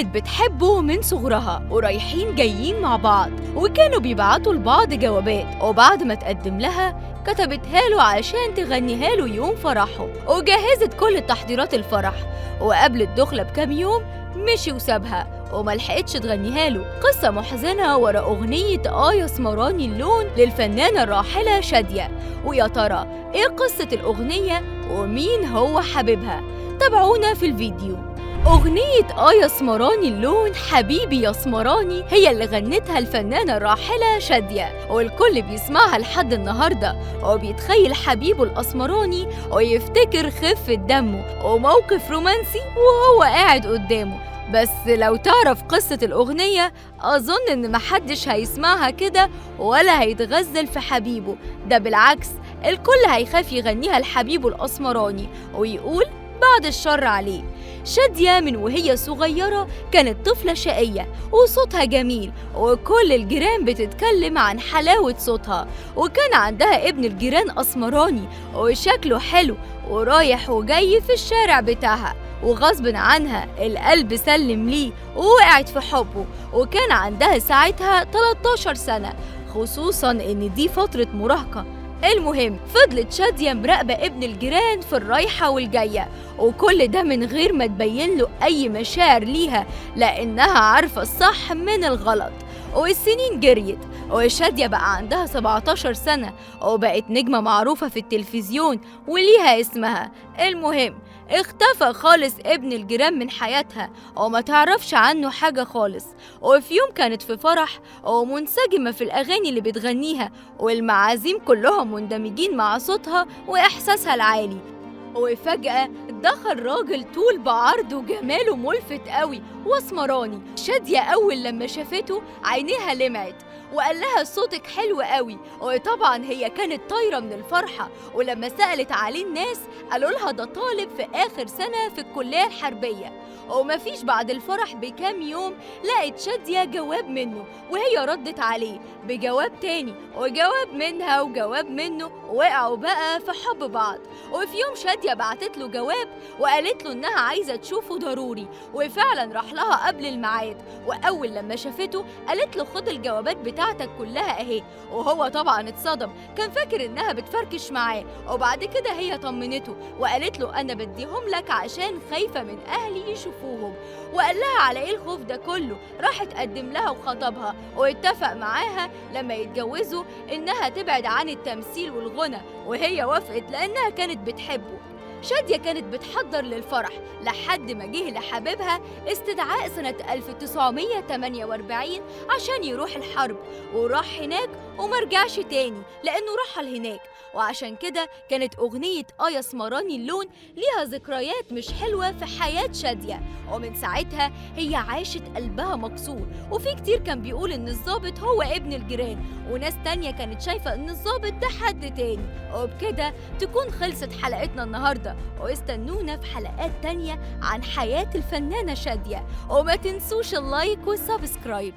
كانت بتحبه من صغرها ورايحين جايين مع بعض، وكانوا بيبعتوا لبعض جوابات، وبعد ما تقدم لها كتبتها له عشان تغنيها له يوم فرحهم، وجهزت كل تحضيرات الفرح. وقبل الدخلة بكام يوم مشي وسابها وملحقتش تغنيها له. قصة محزنة ورا أغنية يا سمراني اللون للفنانة الراحلة شادية. ويا ترى إيه قصة الأغنية ومين هو حبيبها؟ تابعونا في الفيديو. أغنية يا سمراني اللون حبيبي يا سمراني هي اللي غنتها الفنانة الراحلة شادية، والكل بيسمعها لحد النهاردة وبيتخيل حبيبه الأسمراني ويفتكر خفة دمه وموقف رومانسي وهو قاعد قدامه. بس لو تعرف قصة الأغنية أظن إن محدش هيسمعها كده ولا هيتغزل في حبيبه، ده بالعكس الكل هيخاف يغنيها لحبيبه الأسمراني ويقول بعد الشر عليه. شادية من وهي صغيرة كانت طفلة شقية وصوتها جميل، وكل الجيران بتتكلم عن حلاوة صوتها، وكان عندها ابن الجيران أسمراني وشكله حلو ورايح وجاي في الشارع بتاعها، وغصب عنها القلب سلم ليه ووقعت في حبه. وكان عندها ساعتها 13 سنة، خصوصا ان دي فترة مراهقة. المهم فضلت شادية مراقبة ابن الجيران في الرايحة والجاية، وكل ده من غير ما تبين له أي مشاعر ليها، لأنها عارفة الصح من الغلط. والسنين جريت وشادية بقى عندها 17 سنة وبقت نجمة معروفة في التلفزيون وليها اسمها. المهم اختفى خالص ابن الجيران من حياتها وما تعرفش عنه حاجة خالص. وفي يوم كانت في فرح ومنسجمة في الأغاني اللي بتغنيها، والمعازيم كلهم مندمجين مع صوتها وإحساسها العالي، وفجأة دخل راجل طول بعرض وجماله ملفت قوي واسمراني. شادية أول لما شافته عينيها لمعت وقال لها صوتك حلو قوي، وطبعا هي كانت طايرة من الفرحة. ولما سألت عليه الناس قالوا لها ده طالب في آخر سنة في الكلية الحربية. ومفيش بعد الفرح بكام يوم لقت شادية جواب منه، وهي ردت عليه بجواب تاني وجواب منها وجواب منه، وقعوا بقى في حب بعض. وفي يوم شادية بعتت له جواب وقالت له انها عايزة تشوفه ضروري، وفعلا راح لها قبل الميعاد. واول لما شافته قالت له خد الجوابات بتاعتك كلها اهي، وهو طبعا اتصدم، كان فاكر انها بتفركش معاه. وبعد كده هي طمنته وقالت له انا بديهم لك عشان خايفة من اهلي يشوفوهم. وقال لها على ايه الخوف ده كله؟ راح تقدم لها وخطبها واتفق معاها لما يتجوزوا انها تبعد عن التمثيل والغنى، وهي وافقت لانها كانت بتحبه. شادية كانت بتحضر للفرح لحد ما جه لحبيبها استدعاء سنة 1948 عشان يروح الحرب، وراح هناك ومرجعش تاني لأنه رحل هناك. وعشان كده كانت أغنية يا سمراني اللون ليها ذكريات مش حلوة في حياة شادية، ومن ساعتها هي عاشت قلبها مكسور. وفي كتير كان بيقول إن الضابط هو ابن الجيران، وناس تانية كانت شايفة إن الضابط ده حد تاني. وبكده تكون خلصت حلقتنا النهاردة، واستنونا في حلقات تانية عن حياة الفنانة شادية، وما تنسوش اللايك والسبسكرايب.